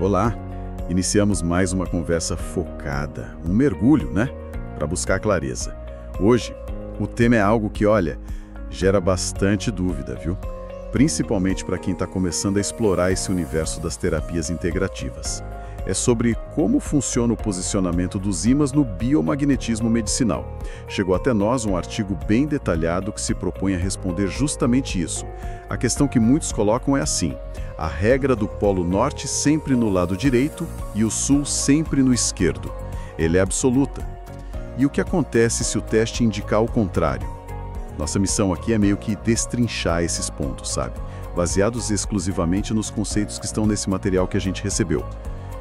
Olá! Iniciamos mais uma conversa focada, um mergulho, né? Para buscar clareza. Hoje, o tema é algo que, olha, gera bastante dúvida, viu? Principalmente para quem está começando a explorar esse universo das terapias integrativas. É sobre como funciona o posicionamento dos ímãs no biomagnetismo medicinal. Chegou até nós um artigo bem detalhado que se propõe a responder justamente isso. A questão que muitos colocam é assim: a regra do polo norte sempre no lado direito e o sul sempre no esquerdo. Ele é absoluta. E o que acontece se o teste indicar o contrário? Nossa missão aqui é meio que destrinchar esses pontos, sabe? Baseados exclusivamente nos conceitos que estão nesse material que a gente recebeu.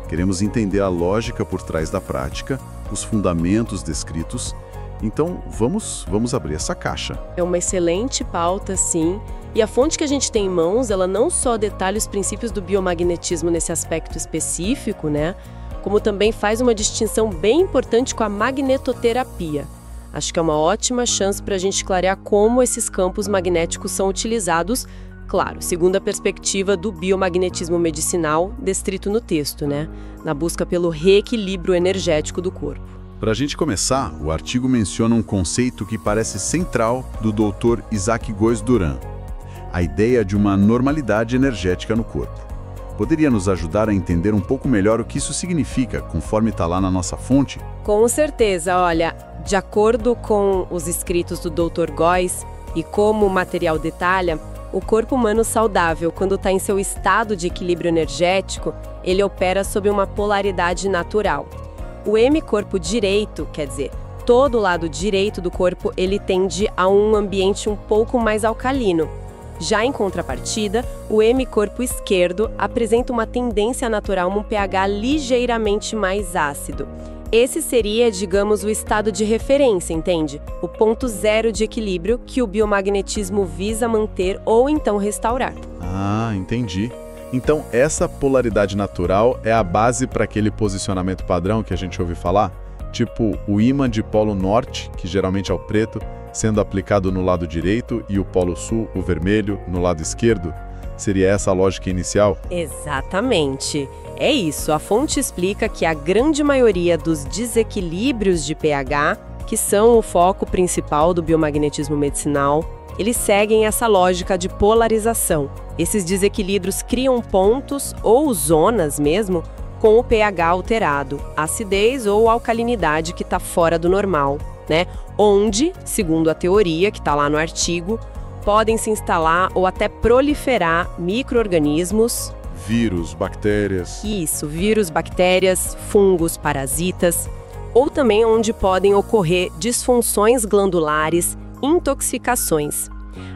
Queremos entender a lógica por trás da prática, os fundamentos descritos. Então, vamos abrir essa caixa. É uma excelente pauta, sim. E a fonte que a gente tem em mãos, ela não só detalha os princípios do biomagnetismo nesse aspecto específico, né? Como também faz uma distinção bem importante com a magnetoterapia. Acho que é uma ótima chance para a gente clarear como esses campos magnéticos são utilizados, claro, segundo a perspectiva do biomagnetismo medicinal descrito no texto, né? Na busca pelo reequilíbrio energético do corpo. Para a gente começar, o artigo menciona um conceito que parece central do Dr. Isaac Goes Duran: a ideia de uma normalidade energética no corpo. Poderia nos ajudar a entender um pouco melhor o que isso significa, conforme está lá na nossa fonte? Com certeza, olha, de acordo com os escritos do Dr. Goes e como o material detalha, o corpo humano saudável, quando está em seu estado de equilíbrio energético, ele opera sob uma polaridade natural. O hemicorpo direito, quer dizer, todo o lado direito do corpo, ele tende a um ambiente um pouco mais alcalino. Já em contrapartida, o hemicorpo esquerdo apresenta uma tendência natural a um pH ligeiramente mais ácido. Esse seria, digamos, o estado de referência, entende? O ponto zero de equilíbrio que o biomagnetismo visa manter ou então restaurar. Ah, entendi. Então, essa polaridade natural é a base para aquele posicionamento padrão que a gente ouve falar? Tipo, o ímã de polo norte, que geralmente é o preto, sendo aplicado no lado direito, e o polo sul, o vermelho, no lado esquerdo? Seria essa a lógica inicial? Exatamente. É isso. A fonte explica que a grande maioria dos desequilíbrios de pH, que são o foco principal do biomagnetismo medicinal, eles seguem essa lógica de polarização. Esses desequilíbrios criam pontos ou zonas mesmo com o pH alterado, acidez ou alcalinidade que está fora do normal, né? Onde, segundo a teoria que está lá no artigo, podem se instalar ou até proliferar micro-organismos. Vírus, bactérias. Isso, vírus, bactérias, fungos, parasitas. Ou também onde podem ocorrer disfunções glandulares, intoxicações.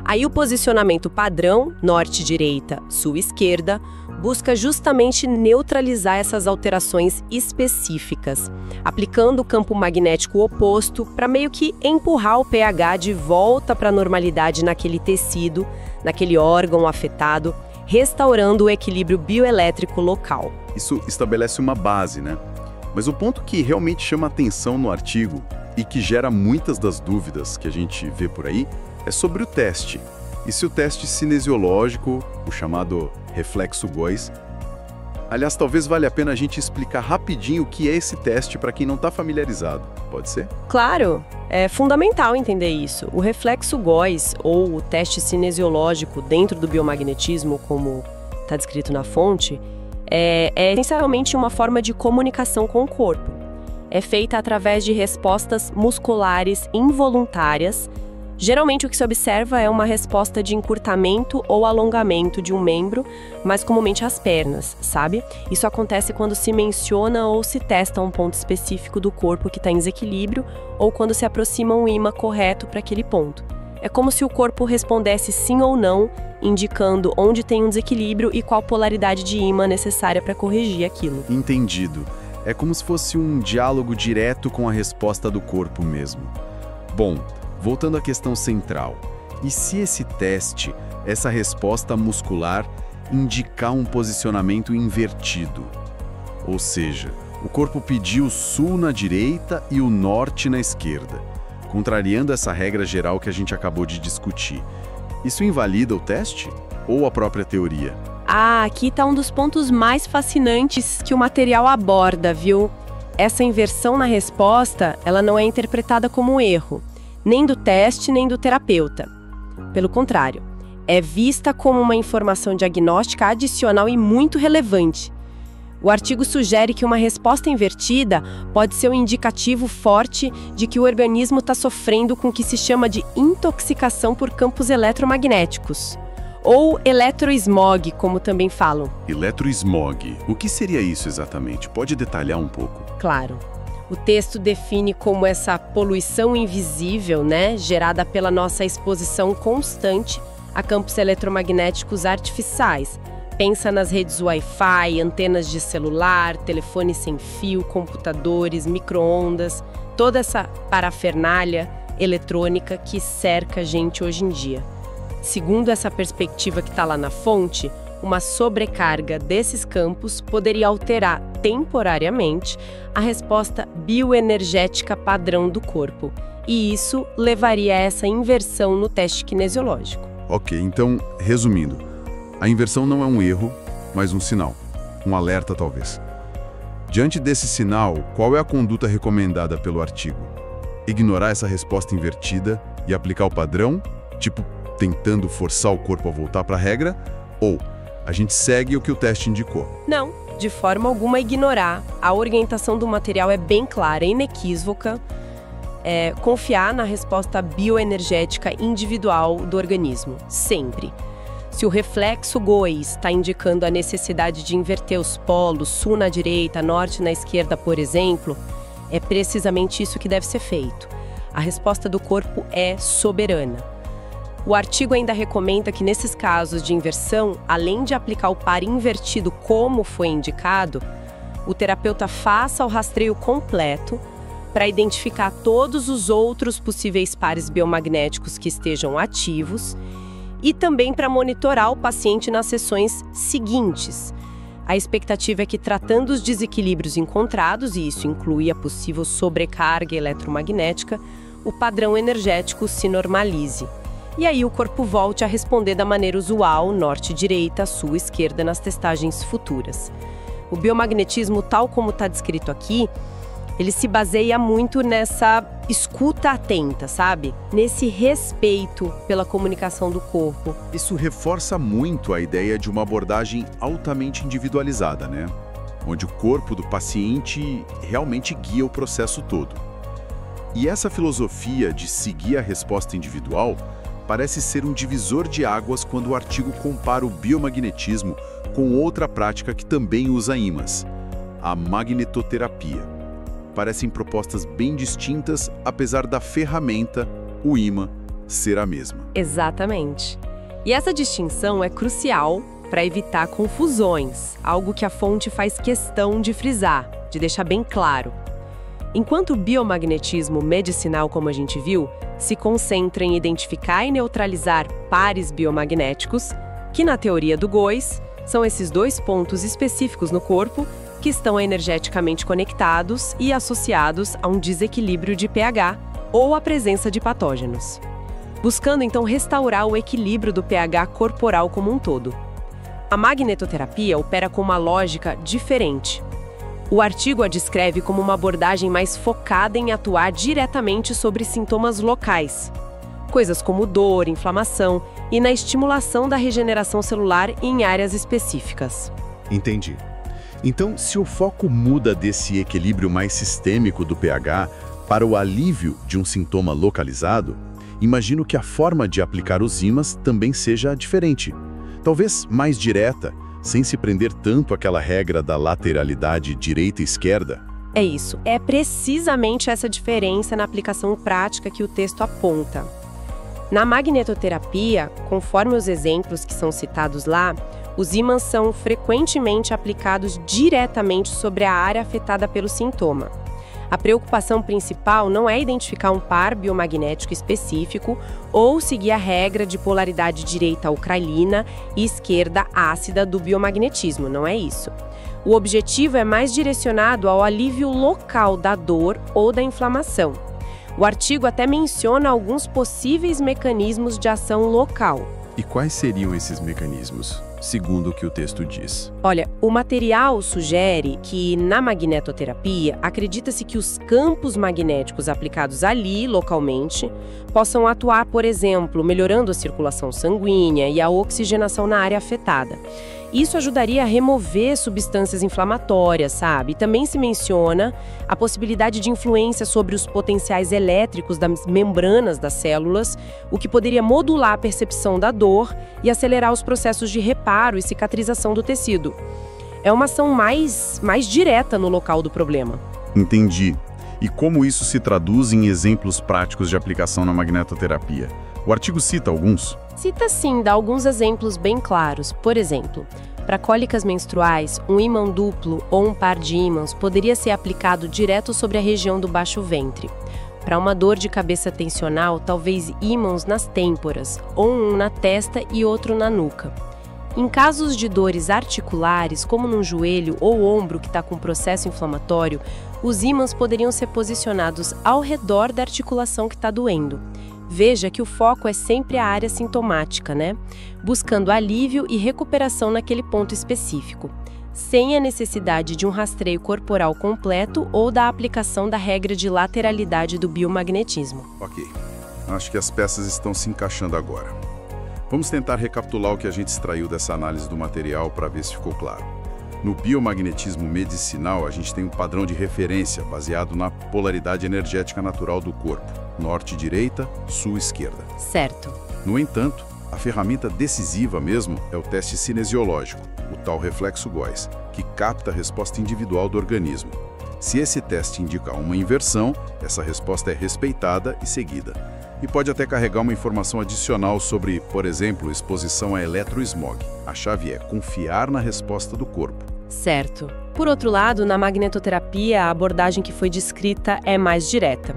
Aí o posicionamento padrão, norte-direita, sul-esquerda, busca justamente neutralizar essas alterações específicas, aplicando o campo magnético oposto para meio que empurrar o pH de volta para a normalidade naquele tecido, naquele órgão afetado, restaurando o equilíbrio bioelétrico local. Isso estabelece uma base, né? Mas o ponto que realmente chama atenção no artigo e que gera muitas das dúvidas que a gente vê por aí é sobre o teste. E se o teste cinesiológico, o chamado reflexo Goes... Aliás, talvez valha a pena a gente explicar rapidinho o que é esse teste para quem não está familiarizado. Pode ser? Claro, é fundamental entender isso. O reflexo Goes, ou o teste cinesiológico dentro do biomagnetismo, como está descrito na fonte, é essencialmente uma forma de comunicação com o corpo. É feita através de respostas musculares involuntárias. Geralmente o que se observa é uma resposta de encurtamento ou alongamento de um membro, mais comumente as pernas, sabe? Isso acontece quando se menciona ou se testa um ponto específico do corpo que está em desequilíbrio ou quando se aproxima um ímã correto para aquele ponto. É como se o corpo respondesse sim ou não, indicando onde tem um desequilíbrio e qual polaridade de ímã necessária para corrigir aquilo. Entendido. É como se fosse um diálogo direto com a resposta do corpo mesmo. Bom, voltando à questão central, e se esse teste, essa resposta muscular, indicar um posicionamento invertido? Ou seja, o corpo pediu o sul na direita e o norte na esquerda, contrariando essa regra geral que a gente acabou de discutir. Isso invalida o teste ou a própria teoria? Ah, aqui está um dos pontos mais fascinantes que o material aborda, viu? Essa inversão na resposta, ela não é interpretada como um erro, nem do teste, nem do terapeuta. Pelo contrário, é vista como uma informação diagnóstica adicional e muito relevante. O artigo sugere que uma resposta invertida pode ser um indicativo forte de que o organismo está sofrendo com o que se chama de intoxicação por campos eletromagnéticos, ou eletroesmog, como também falam. Eletroesmog. O que seria isso exatamente? Pode detalhar um pouco? Claro. O texto define como essa poluição invisível, gerada pela nossa exposição constante a campos eletromagnéticos artificiais. Pensa nas redes Wi-Fi, antenas de celular, telefone sem fio, computadores, micro-ondas, toda essa parafernália eletrônica que cerca a gente hoje em dia. Segundo essa perspectiva que está lá na fonte, uma sobrecarga desses campos poderia alterar temporariamente a resposta bioenergética padrão do corpo, e isso levaria a essa inversão no teste kinesiológico. Ok, então, resumindo, a inversão não é um erro, mas um sinal, um alerta talvez. Diante desse sinal, qual é a conduta recomendada pelo artigo? Ignorar essa resposta invertida e aplicar o padrão, tipo tentando forçar o corpo a voltar para a regra, ou a gente segue o que o teste indicou? Não, de forma alguma ignorar. A orientação do material é bem clara, inequívoca. Confiar na resposta bioenergética individual do organismo, sempre. Se o reflexo GOES está indicando a necessidade de inverter os polos, sul na direita, norte na esquerda, por exemplo, é precisamente isso que deve ser feito. A resposta do corpo é soberana. O artigo ainda recomenda que, nesses casos de inversão, além de aplicar o par invertido como foi indicado, o terapeuta faça o rastreio completo para identificar todos os outros possíveis pares biomagnéticos que estejam ativos e também para monitorar o paciente nas sessões seguintes. A expectativa é que, tratando os desequilíbrios encontrados, e isso inclui a possível sobrecarga eletromagnética, o padrão energético se normalize. E aí o corpo volte a responder da maneira usual, norte-direita, sul-esquerda, nas testagens futuras. O biomagnetismo, tal como está descrito aqui, ele se baseia muito nessa escuta atenta, sabe? Nesse respeito pela comunicação do corpo. Isso reforça muito a ideia de uma abordagem altamente individualizada, né? Onde o corpo do paciente realmente guia o processo todo. E essa filosofia de seguir a resposta individual parece ser um divisor de águas quando o artigo compara o biomagnetismo com outra prática que também usa ímãs, a magnetoterapia. Parecem propostas bem distintas, apesar da ferramenta, o ímã, ser a mesma. Exatamente. E essa distinção é crucial para evitar confusões, algo que a fonte faz questão de frisar, de deixar bem claro. Enquanto o biomagnetismo medicinal, como a gente viu, se concentra em identificar e neutralizar pares biomagnéticos, que na teoria do GOES são esses dois pontos específicos no corpo que estão energeticamente conectados e associados a um desequilíbrio de pH ou a presença de patógenos, buscando então restaurar o equilíbrio do pH corporal como um todo. A magnetoterapia opera com uma lógica diferente. O artigo a descreve como uma abordagem mais focada em atuar diretamente sobre sintomas locais, coisas como dor, inflamação e na estimulação da regeneração celular em áreas específicas. Entendi. Então, se o foco muda desse equilíbrio mais sistêmico do pH para o alívio de um sintoma localizado, imagino que a forma de aplicar os ímãs também seja diferente, talvez mais direta, sem se prender tanto àquela regra da lateralidade direita e esquerda. É isso. É precisamente essa diferença na aplicação prática que o texto aponta. Na magnetoterapia, conforme os exemplos que são citados lá, os ímãs são frequentemente aplicados diretamente sobre a área afetada pelo sintoma. A preocupação principal não é identificar um par biomagnético específico ou seguir a regra de polaridade direita alcalina e esquerda ácida do biomagnetismo, não é isso. O objetivo é mais direcionado ao alívio local da dor ou da inflamação. O artigo até menciona alguns possíveis mecanismos de ação local. E quais seriam esses mecanismos? segundo o que o texto diz? Olha, o material sugere que na magnetoterapia acredita-se que os campos magnéticos aplicados ali, localmente, possam atuar, por exemplo, melhorando a circulação sanguínea e a oxigenação na área afetada. Isso ajudaria a remover substâncias inflamatórias, sabe? E também se menciona a possibilidade de influência sobre os potenciais elétricos das membranas das células, o que poderia modular a percepção da dor e acelerar os processos de reparo e cicatrização do tecido. É uma ação mais direta no local do problema. Entendi. E como isso se traduz em exemplos práticos de aplicação na magnetoterapia? O artigo cita alguns? Cita sim, dá alguns exemplos bem claros. Por exemplo, para cólicas menstruais, um ímã duplo ou um par de ímãs poderia ser aplicado direto sobre a região do baixo ventre. Para uma dor de cabeça tensional, talvez ímãs nas têmporas, ou um na testa e outro na nuca. Em casos de dores articulares, como num joelho ou ombro que está com processo inflamatório, os ímãs poderiam ser posicionados ao redor da articulação que está doendo. Veja que o foco é sempre a área sintomática, né? Buscando alívio e recuperação naquele ponto específico, sem a necessidade de um rastreio corporal completo ou da aplicação da regra de lateralidade do biomagnetismo. Ok. Acho que as peças estão se encaixando agora. Vamos tentar recapitular o que a gente extraiu dessa análise do material para ver se ficou claro. No biomagnetismo medicinal, a gente tem um padrão de referência baseado na polaridade energética natural do corpo, norte-direita, sul-esquerda. Certo. No entanto, a ferramenta decisiva mesmo é o teste cinesiológico, o tal reflexo Góis, que capta a resposta individual do organismo. Se esse teste indica uma inversão, essa resposta é respeitada e seguida. E pode até carregar uma informação adicional sobre, por exemplo, exposição a eletroesmog. A chave é confiar na resposta do corpo. Certo. Por outro lado, na magnetoterapia, a abordagem que foi descrita é mais direta.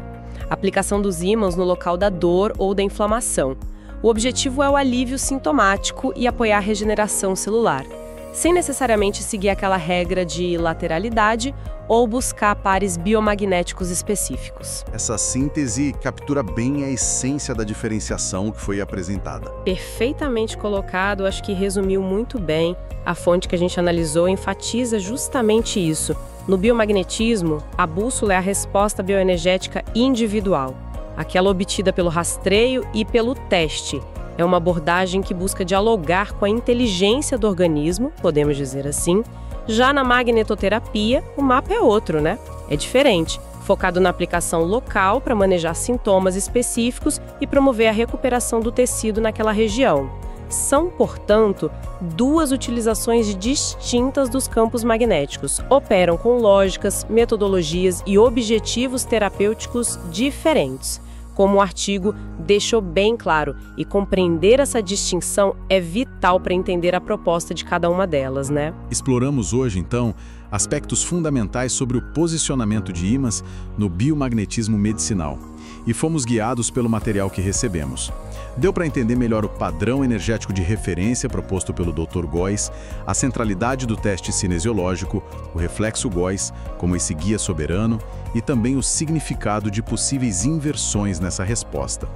Aplicação dos ímãs no local da dor ou da inflamação. O objetivo é o alívio sintomático e apoiar a regeneração celular, sem necessariamente seguir aquela regra de lateralidade ou buscar pares biomagnéticos específicos. Essa síntese captura bem a essência da diferenciação que foi apresentada. Perfeitamente colocado, acho que resumiu muito bem. A fonte que a gente analisou enfatiza justamente isso. No biomagnetismo, a bússola é a resposta bioenergética individual, aquela obtida pelo rastreio e pelo teste. É uma abordagem que busca dialogar com a inteligência do organismo, podemos dizer assim. Já na magnetoterapia, o mapa é outro, né? É diferente, focado na aplicação local para manejar sintomas específicos e promover a recuperação do tecido naquela região. São, portanto, duas utilizações distintas dos campos magnéticos. Operam com lógicas, metodologias e objetivos terapêuticos diferentes. Como o artigo deixou bem claro, e compreender essa distinção é vital para entender a proposta de cada uma delas, né? Exploramos hoje, então, aspectos fundamentais sobre o posicionamento de ímãs no biomagnetismo medicinal e fomos guiados pelo material que recebemos. Deu para entender melhor o padrão energético de referência proposto pelo Dr. Góis, a centralidade do teste cinesiológico, o reflexo Góis como esse guia soberano e também o significado de possíveis inversões nessa resposta.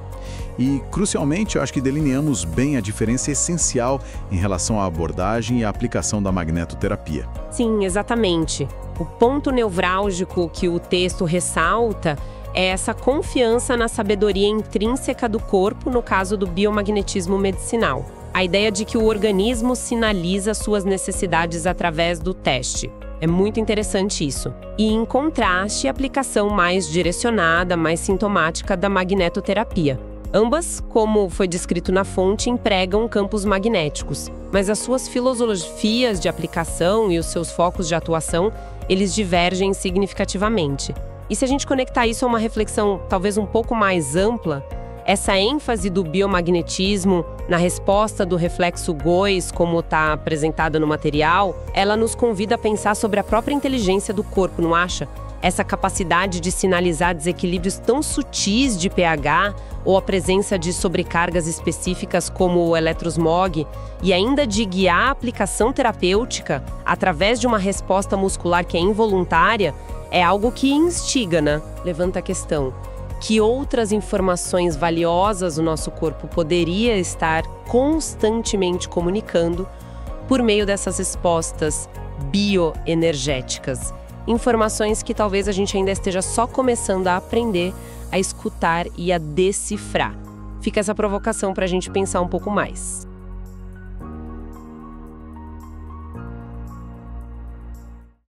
E, crucialmente, eu acho que delineamos bem a diferença essencial em relação à abordagem e à aplicação da magnetoterapia. Sim, exatamente. O ponto nevrálgico que o texto ressalta é essa confiança na sabedoria intrínseca do corpo no caso do biomagnetismo medicinal. A ideia de que o organismo sinaliza suas necessidades através do teste. É muito interessante isso. E, em contraste, a aplicação mais direcionada, mais sintomática da magnetoterapia. Ambas, como foi descrito na fonte, empregam campos magnéticos, mas as suas filosofias de aplicação e os seus focos de atuação, eles divergem significativamente. E se a gente conectar isso a uma reflexão talvez um pouco mais ampla, essa ênfase do biomagnetismo na resposta do reflexo Góis, como está apresentada no material, ela nos convida a pensar sobre a própria inteligência do corpo, não acha? Essa capacidade de sinalizar desequilíbrios tão sutis de pH ou a presença de sobrecargas específicas como o eletroesmog e ainda de guiar a aplicação terapêutica através de uma resposta muscular que é involuntária, é algo que instiga, né? Levanta a questão: que outras informações valiosas o nosso corpo poderia estar constantemente comunicando, por meio dessas respostas bioenergéticas. Informações que talvez a gente ainda esteja só começando a aprender, a escutar e a decifrar. Fica essa provocação para a gente pensar um pouco mais.